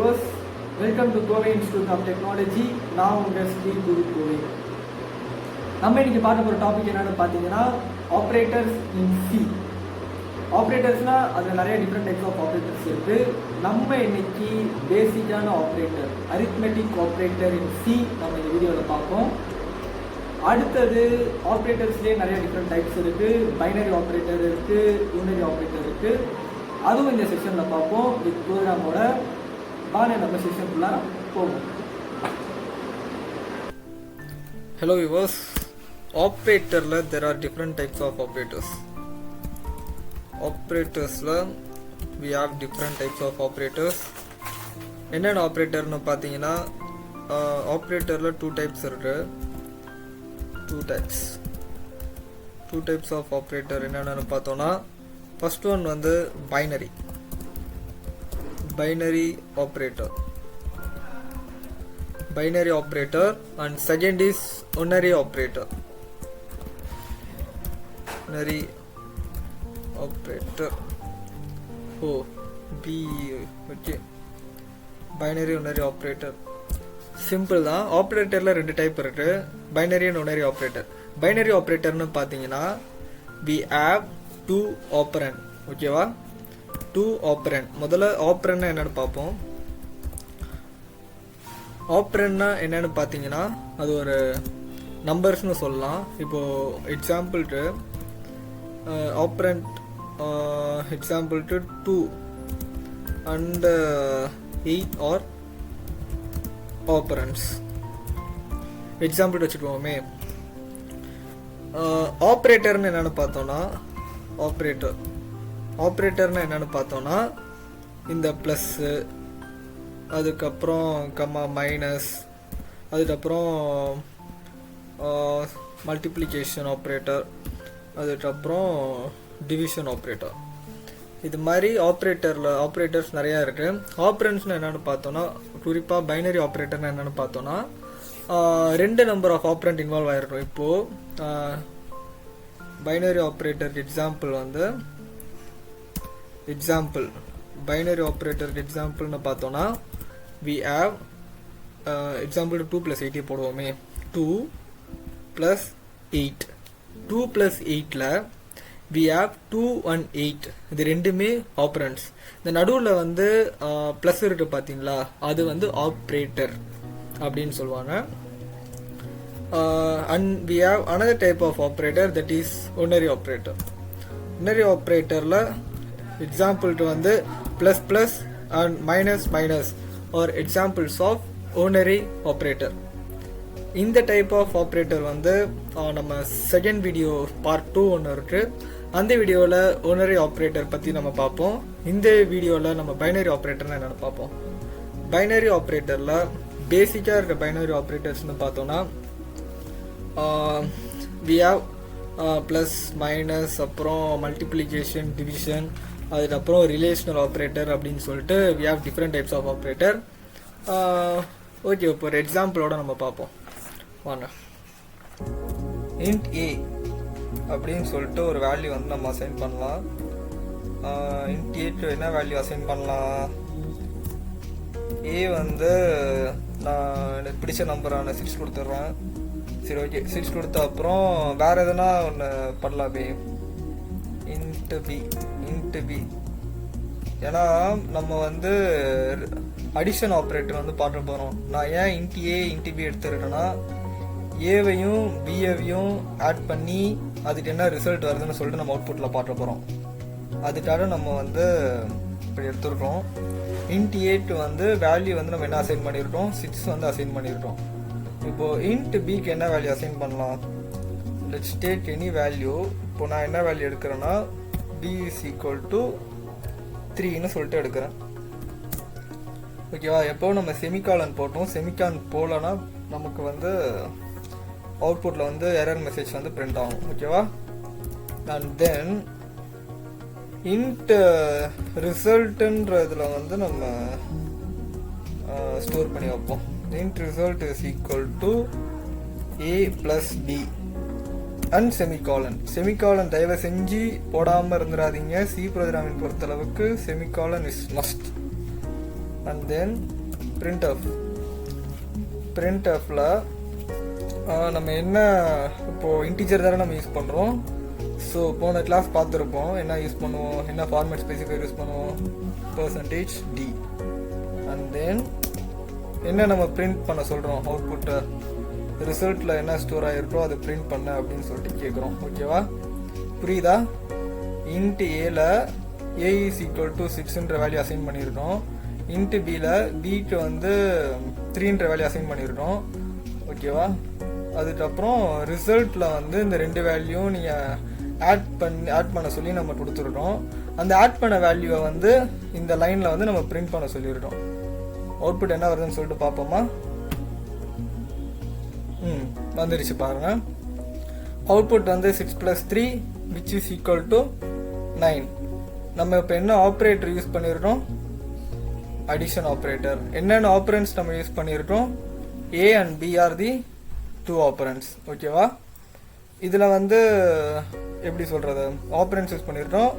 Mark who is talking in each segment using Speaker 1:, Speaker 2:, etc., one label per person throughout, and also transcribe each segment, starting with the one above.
Speaker 1: viewers, welcome to Kowe Institute of Technology. நான் உங்கள் ஸ்ரீ குரு கோவை. நம்ம இன்னைக்கு பார்க்க போகிற டாபிக் என்னென்னு பார்த்தீங்கன்னா ஆப்ரேட்டர்ஸ் இன் சி. ஆப்ரேட்டர்ஸ்னால் அதில் நிறைய டிஃப்ரெண்ட் டைப்ஸ் ஆஃப் ஆப்ரேட்டர்ஸ் இருக்குது. நம்ம இன்னைக்கு பேசிக்கான operator arithmetic operator in C நம்ம இந்த வீடியோவில் பார்ப்போம். அடுத்தது ஆப்ரேட்டர்ஸ்லேயே நிறைய டிஃப்ரெண்ட் டைப்ஸ் இருக்குது. பைனரி ஆப்ரேட்டர் இருக்குது, யூனரி ஆப்ரேட்டர் இருக்குது. அதுவும் இந்த செஷனில் பார்ப்போம். வித் ப்ரோக்ராமோட நம்ம செஷனுக்குள்ள போவோம்.
Speaker 2: Hello viewers, operatorல there are different types of operators. Operatorsல we have different types of operators. என்னென்ன ஆப்ரேட்டர்னு பார்த்தீங்கன்னா ஆப்ரேட்டரில் two types இருக்கு. two types of operator என்னென்னு பார்த்தோன்னா first one வந்து binary operator and second is unary operator. Okay, binary unary operator simple தான். ஆப்ரேட்டரில் ரெண்டு type இருக்கு, binary and unary operator. Binary ஆப்ரேட்டர்னு பார்த்தீங்கன்னா we have two operand. ஓகேவா, two operand. முதல்ல ஆப்ரண்ட் என்னன்னு பார்ப்போம். ஆப்ரண்ட்னா என்னன்னு பார்த்தீங்கன்னா அது ஒரு நம்பர்ஸ்னு சொல்லலாம். இப்போ எக்ஸாம்பிளுக்கு ஆப்ரண்ட் எக்ஸாம்பிளுக்கு 2 and 8 ஆர் ஆப்ரண்ட்ஸ் எக்ஸாம்பிள் வச்சுக்குவோமே. ஆப்ரேட்டர்னு என்னென்னு பார்த்தோன்னா ஆப்ரேட்டர்னு என்னென்னு பார்த்தோன்னா இந்த ப்ளஸ்ஸு, அதுக்கப்புறம் கம்மா மைனஸ், அதுக்கப்புறம் மல்டிப்ளிகேஷன் ஆப்ரேட்டர், அதுக்கப்புறம் டிவிஷன் ஆப்ரேட்டர். இது மாதிரி ஆப்ரேட்டர்ஸ் நிறையா இருக்குது. ஆப்ரண்ட்ஸ்னு என்னென்னு பார்த்தோன்னா குறிப்பாக பைனரி ஆப்ரேட்டர்னு என்னென்னு பார்த்தோன்னா ரெண்டு நம்பர் ஆஃப் ஆப்ரண்ட் இன்வால்வ் ஆகிருக்கும். இப்போது பைனரி ஆப்ரேட்டருக்கு பைனரி ஆப்ரேட்டருக்கு எக்ஸாம்பிள்னு பார்த்தோன்னா we have example 2 + 8 போடுவோமே. 2 + 8 2 + 8ல we have 2 and 8. இது ரெண்டுமே ஆப்ரண்ட்ஸ். இந்த நடுவில் வந்து ப்ளஸ் இருக்கு பார்த்தீங்களா, அது வந்து ஆப்ரேட்டர் அப்படின்னு சொல்லுவாங்க. And we have another type of operator, that is unary operator. unary operatorல எக்ஸாம்பிள்க்கு வந்து plus plus and minus minus are examples of unary operator. இந்த டைப் ஆஃப் ஆப்ரேட்டர் வந்து நம்ம செகண்ட் வீடியோ பார்ட் 2 ஒன்று இருக்குது. அந்த வீடியோவில் unary ஆப்ரேட்டர் பற்றி நம்ம பார்ப்போம். இந்த வீடியோவில் நம்ம பைனரி ஆப்ரேட்டர்னு என்னென்னு பார்ப்போம். பைனரி ஆப்ரேட்டரில் பேசிக்காக இருக்க பைனரி ஆப்ரேட்டர்ஸ்னு பார்த்தோன்னா we have ப்ளஸ் மைனஸ், அப்புறம் மல்டிப்ளிகேஷன், டிவிஷன், அதுக்கப்புறம் ரிலேஷனல் ஆப்ரேட்டர் அப்படின்னு சொல்லிட்டு we have different types of operator. Okay, இப்போ ஒரு எக்ஸாம்பிளோட நம்ம பார்ப்போம் வாங்க. int a அப்படின்னு சொல்லிட்டு ஒரு வேல்யூ வந்து நம்ம அசைன் பண்ணலாம். int a என்ன வேல்யூ அசைன் பண்ணலாம்? a வந்து நான் எனக்கு பிடிச்ச நம்பரான 6 கொடுத்துட்றேன். சரி, ஓகே, 6 கொடுத்த அப்புறம் வேறு எதுனா ஒன்று பண்ணலாமே, int b. ஏன்னா நம்ம வந்து அடிஷன் ஆப்ரேட்டர் வந்து பார்க்க போகிறோம். நான் ஏன் int a int b எடுத்துருக்கேன்னா ஏவையும் பிஏவையும் ஆட் பண்ணி அதுக்கு என்ன ரிசல்ட் வருதுன்னு சொல்லிட்டு நம்ம அவுட்புட்டில் பார்க்க போகிறோம். அதுக்காக நம்ம வந்து இப்படி எடுத்துருக்கோம். int a வந்து வேல்யூ வந்து நம்ம என்ன அசைன் பண்ணியிருக்கோம், 6 வந்து அசைன் பண்ணியிருக்கோம். இப்போது int bக்கு என்ன வேல்யூ அசைன் பண்ணலாம்? Let's take any value. இப்போ நான் என்ன வேல்யூ எடுக்கிறேன்னா b = 3ன்னு சொல்லிட்டு எடுக்கிறேன். ஓகேவா, எப்போ நம்ம செமிகாலன் போட்டோம், செமிகாலன் போகலன்னா நமக்கு வந்து அவுட்புட்டில் வந்து எரர் மெசேஜ் வந்து பிரிண்ட் ஆகும். ஓகேவா, அண்ட் தென் int ரிசல்ட்டுன்றதில் வந்து நம்ம ஸ்டோர் பண்ணி வைப்போம். int result is equal to a plus b and semicolon தயவு செஞ்சு போடாமல் இருந்துடாதீங்க. சி ப்ரோக்ராமிங் பொறுத்தளவுக்கு semicolon is must. And then printfல நம்ம என்ன இப்போது இன்டிஜர் தானே நம்ம யூஸ் பண்ணுறோம். ஸோ போன கிளாஸ் பார்த்துருப்போம் என்ன யூஸ் பண்ணுவோம், என்ன ஃபார்மேட் ஸ்பெசிஃபையர் யூஸ் பண்ணுவோம், %d. அண்ட் தென் என்ன நம்ம பிரிண்ட் பண்ண சொல்கிறோம், அவுட்புட்டை ரிசல்ட்டில் என்ன ஸ்டோர் ஆகிருக்கோ அதை பிரிண்ட் பண்ண அப்படின்னு சொல்லிட்டு கேட்குறோம். ஓகேவா, புரியுதா? இன்ட் ஏல a is equal to 6ன்ற வேல்யூ அசைன் பண்ணியிருக்கோம். இன்ட் பியில் பிக்கு வந்து 3ன்ற வேல்யூ அசைன் பண்ணியிருக்கோம். ஓகேவா, அதுக்கப்புறம் ரிசல்ட்டில் வந்து இந்த 2 வேல்யூ நீங்கள் ஆட் பண்ண சொல்லி நம்ம கொடுத்துருக்கோம். அந்த ஆட் பண்ண வேல்யூவை வந்து இந்த லைனில் வந்து நம்ம பிரிண்ட் பண்ண சொல்லியிருக்கோம். அவுட்புட் என்ன வருதுன்னு சொல்லிட்டு பார்ப்போமா? வந்துருச்சு பாருங்க. அவுட்புட் வந்து 6 + 3 which is equal to 9. நம்ம இப்போ என்ன ஆப்ரேட்டர் யூஸ் பண்ணியிருக்கோம், அடிஷன் ஆப்ரேட்டர். என்னென்ன ஆப்ரண்ட்ஸ் நம்ம யூஸ் பண்ணியிருக்கோம், A and B are the 2 ஆப்ரண்ட்ஸ். ஓகேவா, இதில் வந்து எப்படி சொல்கிறது, ஆப்ரண்ட்ஸ் யூஸ் பண்ணியிருக்கோம்.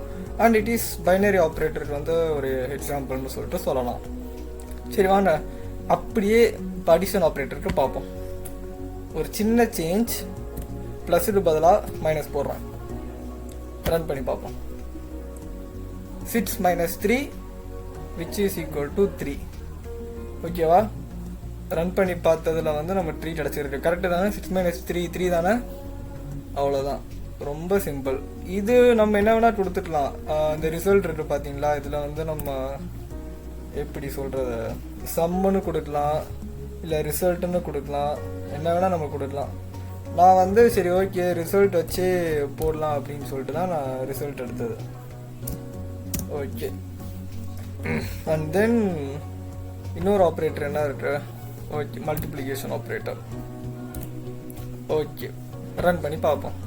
Speaker 2: அண்ட் இட் இஸ் பைனரி ஆப்ரேட்டருக்கு வந்து ஒரு எக்ஸாம்பிள்னு சொல்லிட்டு சொல்லலாம். சரி வாங்க அப்படியே இப்போ அடிஷன் ஆப்ரேட்டருக்கு பார்ப்போம். ஒரு சின்ன சேஞ்ச், ப்ளஸுக்கு பதிலாக மைனஸ் போடுறேன். ரன் பண்ணி பார்ப்போம். 6 - 3 which is equal to 3. ஓகேவா, ரன் பண்ணி பார்த்ததில் வந்து நம்ம 3 கிடச்சிருக்கு. கரெக்டு தானே? 6 - 3 3 தானே? அவ்வளோதான், ரொம்ப சிம்பிள். இது நம்ம என்ன வேணால் கொடுத்துக்கலாம். இந்த ரிசல்ட் இருக்குது பார்த்தீங்களா, இதில் வந்து நம்ம எப்படி சொல்கிறது, சம்முன்னு கொடுக்கலாம், இல்லை ரிசல்ட்டுன்னு கொடுக்கலாம், என்ன வேணால் நம்ம கொடுக்கலாம். நான் வந்து சரி ஓகே ரிசல்ட் வச்சு போடலாம் அப்படின்னு சொல்லிட்டு தான் நான் ரிசல்ட் எடுத்தது. ஓகே, அண்ட் தென் இன்னொரு ஆப்ரேட்டர் என்ன இருக்கு, okay multiplication operator. Okay, run பண்ணி பார்ப்போம்.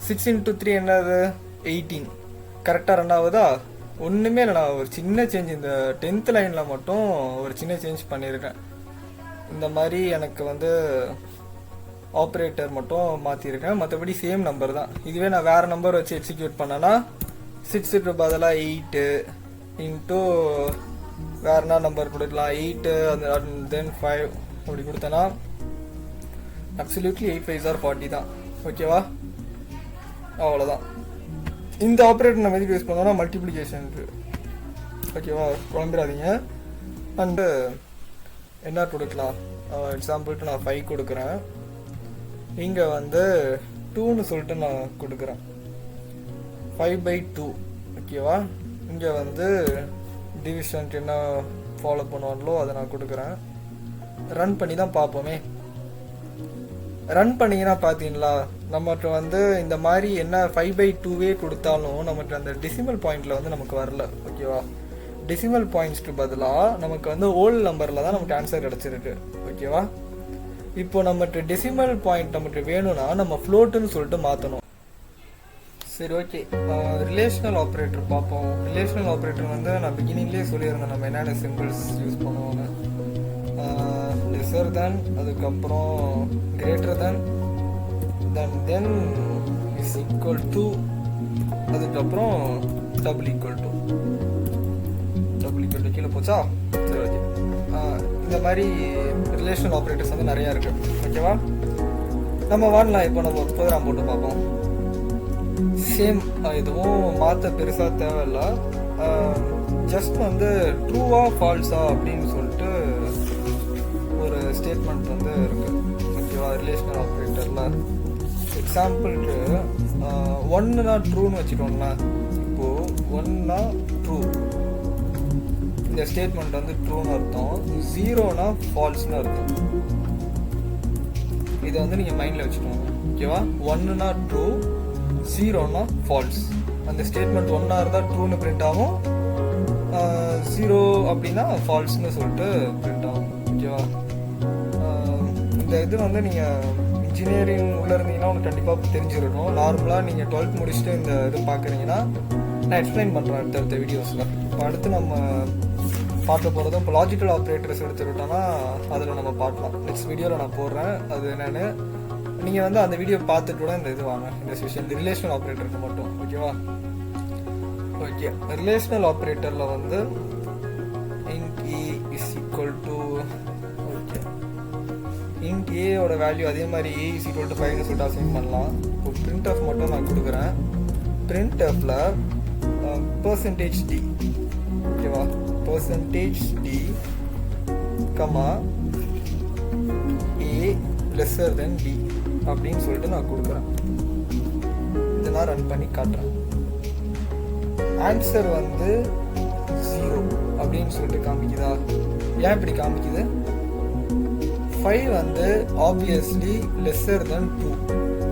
Speaker 2: 6 × 3 என்னது, 18. கரெக்டாக ரன் ஆகுதா? ஒன்றுமே இல்லை, நான் ஒரு சின்ன சேஞ்ச் இந்த 10th லைனில் மட்டும் ஒரு சின்ன சேஞ்ச் பண்ணியிருக்கேன். இந்த மாதிரி எனக்கு வந்து ஆப்ரேட்டர் மட்டும் மாற்றிருக்கேன், மற்றபடி சேம் நம்பர் தான். இதுவே நான் வேறு நம்பர் வச்சு எக்ஸிக்யூட் பண்ணேன்னா 6க்கு பதிலாக 8 இன்ட்டு வேறு என்ன நம்பர் கொடுக்கலாம், 8 and then 5 அப்படி கொடுத்தேன்னா அப்சல்யூட்லி 8 5 are 40 தான். ஓகேவா, அவ்வளோதான். இந்த ஆப்ரேட்டர் நம்ம எதுக்கு யூஸ் பண்ணோம்னா மல்டிப்ளிகேஷனுக்கு. ஓகேவா, குழம்பிடாதீங்க. அண்டு என்ன கொடுக்கலாம், எக்ஸாம்பிளுக்கு நான் 5 கொடுக்குறேன், இங்கே வந்து 2ன்னு சொல்லிட்டு நான் கொடுக்குறேன். 5/2. ஓகேவா, இங்கே வந்து டிவிஷனுக்கு என்ன ஃபாலோ பண்ணுவாங்களோ அதை நான் கொடுக்குறேன். ரன் பண்ணி தான் பார்ப்போமே. ரன் பண்ணிங்கன்னா பார்த்தீங்களா, நமக்கு வந்து இந்த மாதிரி என்ன 5/2 கொடுத்தாலும் நமக்கு அந்த டெசிமல் பாயிண்டில் வந்து நமக்கு வரல. ஓகேவா, டெசிமல் பாயிண்ட்ஸ்க்கு பதிலாக நமக்கு வந்து ஓல்டு நம்பரில் தான் நமக்கு ஆன்சர் கிடச்சிருக்கு. ஓகேவா, இப்போ நமக்கு டெசிமல் பாயிண்ட் நமக்கு வேணும்னா நம்ம ஃப்ளோட்டுன்னு சொல்லிட்டு மாற்றணும். சரி ஓகே, ரிலேஷனல் ஆப்ரேட்டர் பார்ப்போம். ரிலேஷனல் ஆப்ரேட்டர் வந்து நான் பிகினிங்லேயே சொல்லியிருந்தேன் நம்ம என்னென்ன சிம்பிள்ஸ் யூஸ் பண்ணுவோன்னு. லெஸர் தேன், அதுக்கப்புறம் greater than, then is equal to, அதுக்கப்புறம் டபுள் ஈக்குவல் டு கீழே போச்சா? சரி ஓகே, இந்த மாதிரி ரிலேஷனல் ஆப்ரேட்டர்ஸ் வந்து நிறையா இருக்குது. ஓகேவா, நம்ம வாடலாம். இப்போ நம்ம ஒரு ப்ரோக்ராம் போட்டு பார்ப்போம். சேம், எதுவும் மாற்ற பெருசாக தேவையில்லை. ஜஸ்ட் வந்து ட்ரூவா ஃபால்ஸா அப்படின்னு சொல்லிட்டு ஒரு ஸ்டேட்மெண்ட் வந்து இருக்குது. ஓகேவா, ரிலேஷனல் ஆப்ரேட்டரில் எக்ஸாம்பிளுக்கு 1னா ட்ரூன்னு வச்சுக்கோங்களேன். இப்போது 1னா ட்ரூ, இந்த ஸ்டேட்மெண்ட் வந்து ட்ரூன்னு அர்த்தம். 0னா ஃபால்ஸ்னு அர்த்தம். இதை வந்து நீங்கள் மைண்டில் வச்சுக்கோங்க. ஓகேவா, 1னா ட்ரூ, 0னா ஃபால்ஸ். அந்த ஸ்டேட்மெண்ட் 1ஆக இருந்தால் ட்ரூன்னு பிரிண்ட் ஆகும், 0 அப்படின்னா ஃபால்ஸ்னு சொல்லிட்டு பிரிண்ட் ஆகும். ஓகேவா, இந்த இது வந்து நீங்கள் இன்ஜினியரிங் உள்ளே இருந்தீங்கன்னா உங்களுக்கு கண்டிப்பாக தெரிஞ்சிருக்கணும். நார்மலாக நீங்கள் 12th முடிச்சுட்டு இந்த இது பார்க்குறீங்கன்னா நான் எக்ஸ்பிளைன் பண்ணுறேன் அடுத்த வீடியோஸில். இப்போ அடுத்து நம்ம பார்க்க போகிறதும் இப்போ லாஜிக்கல் ஆப்ரேட்டர்ஸ் எடுத்துக்கிட்டோன்னா அதில் நம்ம பார்க்கலாம். நெக்ஸ்ட் வீடியோவில் நான் போடுறேன் அது என்னென்னு. நீங்கள் வந்து அந்த வீடியோ பார்த்துட்டு கூட இந்த இது வாங்க, இந்த ஸ்பெஷல் ரிலேஷனல் ஆப்ரேட்டருக்கு மட்டும். ஓகேவா, ஓகே. ரிலேஷனல் ஆப்ரேட்டரில் வந்து int a is equal ஏயோட வேல்யூ அதே மாதிரி ஏ இஸ் ஈக்குவல் டு 5னு சொல்லிட்டு அசைன் பண்ணலாம். இப்போ பிரிண்ட் ஆஃப் மட்டும் நான் கொடுக்குறேன். பிரிண்ட் ஆஃப்ல பர்சன்டேஜ் டி, ஓகேவா, பர்சன்டேஜ் டி கமா ஏ லெஸ்ஸர் தென் டி அப்படின்னு சொல்லிட்டு நான் கொடுக்குறேன். இதை நான் ரன் பண்ணி காட்டுறேன். ஆன்சர் வந்து 0 அப்படின்னு சொல்லிட்டு காமிக்குதா? ஏன் இப்படி காமிக்குது? 5 வந்து ஆப்வியஸ்லி லெஸ்ஸர் தென் 2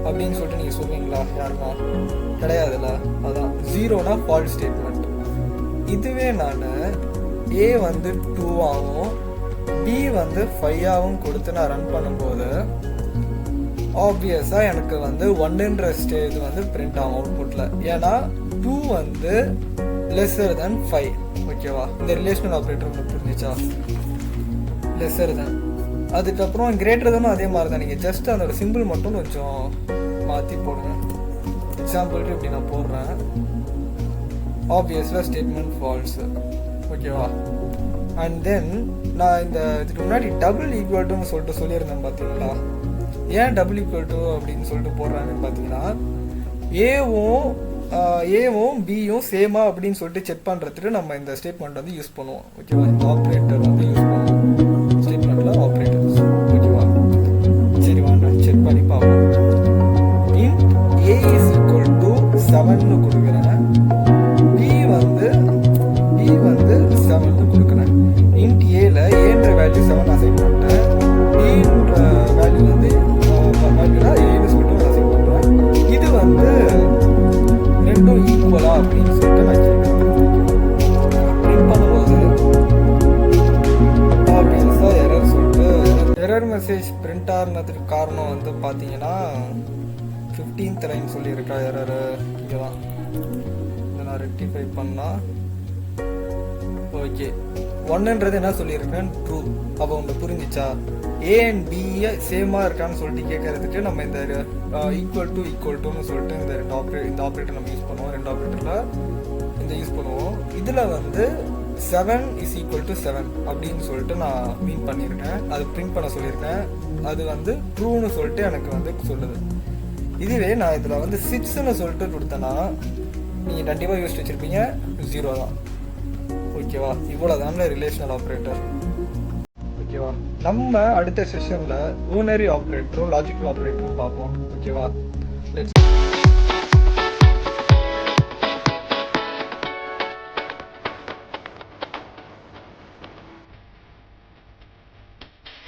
Speaker 2: அப்படின்னு சொல்லிட்டு நீங்கள் சொல்லுவீங்களா? யாருமா? கிடையாதுல்ல. அதான் 0னா ஃபால்ஸ் ஸ்டேட்மெண்ட். இதுவே நான் ஏ வந்து 2 ஆகும் பி வந்து 5 ஆகும் கொடுத்து நான் ரன் பண்ணும்போது ஆப்வியஸாக எனக்கு வந்து 1ன்ற ஸ்டேஜ் வந்து பிரிண்ட் ஆகும் அவுட்புட்டில். ஏன்னா 2 வந்து லெஸ்ஸர் தென் 5, ஓகேவா? இந்த ரிலேஷனல் ஆப்ரேட்டர் உங்களுக்கு புரிஞ்சிச்சா? Lesser then. அதுக்கப்புறம் கிரேட்டர் தானும் அதே மாதிரி தான். நீங்கள் ஜஸ்ட் அதோட சிம்பிள் மட்டும் கொஞ்சம் மாற்றி போடுங்க. எக்ஸாம்பிளுக்கு இப்படி நான் போடுறேன். ஆப்வியஸாக ஸ்டேட்மெண்ட் ஃபால்ஸ், ஓகேவா? அண்ட் தென் நான் இதுக்கு முன்னாடி டபுள் ஈக்குவல் டுன்னு சொல்லிட்டு சொல்லியிருந்தேன் பார்த்தீங்களா? ஏன் டபுள் ஈக்குவல் டு அப்படின்னு சொல்லிட்டு போடுறாங்கன்னு பார்த்தீங்கன்னா ஏவும் பியும் சேமா அப்படின்னு சொல்லிட்டு செக் பண்ணுறதுக்கு நம்ம இந்த ஸ்டேட்மெண்ட் வந்து யூஸ் பண்ணுவோம், ஓகேவா? இந்த ஆப்ரேட்டர் வந்து யூஸ் பண்ணுவோம் ஸ்டேட்மெண்ட்டில் ஆப்ரேட்டர்ஸ், ஓகேவா? சரி வாங்க செக் பண்ணி பார்ப்போம். Int a is equal to 7ன்னு கொடுக்குறேன். பி வந்து 7ன்னு கொடுக்குறேன். இன்ட் ஏல ஏன்ற வேல்யூ 7 அசைன் பண்ணிட்டேன். பின்ற வேல்யூ வந்து ஏன்னு சொல்லிட்டு அசைன் பண்ணுறேன். இது வந்து ரெண்டும் ஈக்குவலா அப்படின்னு சொல்லிட்டு நான் கேட்குறேன். பிரிண்ட் பண்ணும்போது ஆப்வியஸாக எரர் சொல்லிட்டு எரர் மெசேஜ் பிரிண்ட் ஆனதுக்கு காரணம் வந்து பார்த்தீங்கன்னா 15th லைன் சொல்லியிருக்கா எரரு. இங்கே தான் இதை நான் ரெக்டிஃபை பண்ணால் ஓகே. 1ன்றது என்ன சொல்லியிருக்கேன்? ட்ரூ. அப்போ உங்களுக்கு புரிஞ்சிச்சா? ஏ அண்ட் பி சேமாக இருக்கான்னு சொல்லிட்டு கேட்கறதுக்கு நம்ம இந்த ஈக்குவல் டுன்னு சொல்லிட்டு இந்த ஆப்ரேட்டர் நம்ம யூஸ் பண்ணுவோம். 2 ஆப்ரேட்டரில் இந்த யூஸ் பண்ணுவோம். இதில் வந்து 7 இஸ் ஈக்குவல் டு 7 அப்படின்னு சொல்லிட்டு நான் மீன் பண்ணியிருக்கேன். அது பிரிண்ட் பண்ண சொல்லியிருக்கேன். அது வந்து ட்ரூன்னு சொல்லிட்டு எனக்கு வந்து சொல்லுது. இதுவே நான் இதில் வந்து 6ன்னு சொல்லிட்டு கொடுத்தேன்னா நீங்கள் கண்டிப்பாக யூஸ் வச்சுருப்பீங்க 0 தான், ஓகேவா? இவ்வளோ தானே ரிலேஷனல் ஆப்ரேட்டர், ஓகேவா? நம்ம அடுத்த செஷனில் ஊனரி ஆப்ரேட்டரும் லாஜிக்கல் ஆப்ரேட்டரும் பார்ப்போம், ஓகேவா? லெட்ஸ்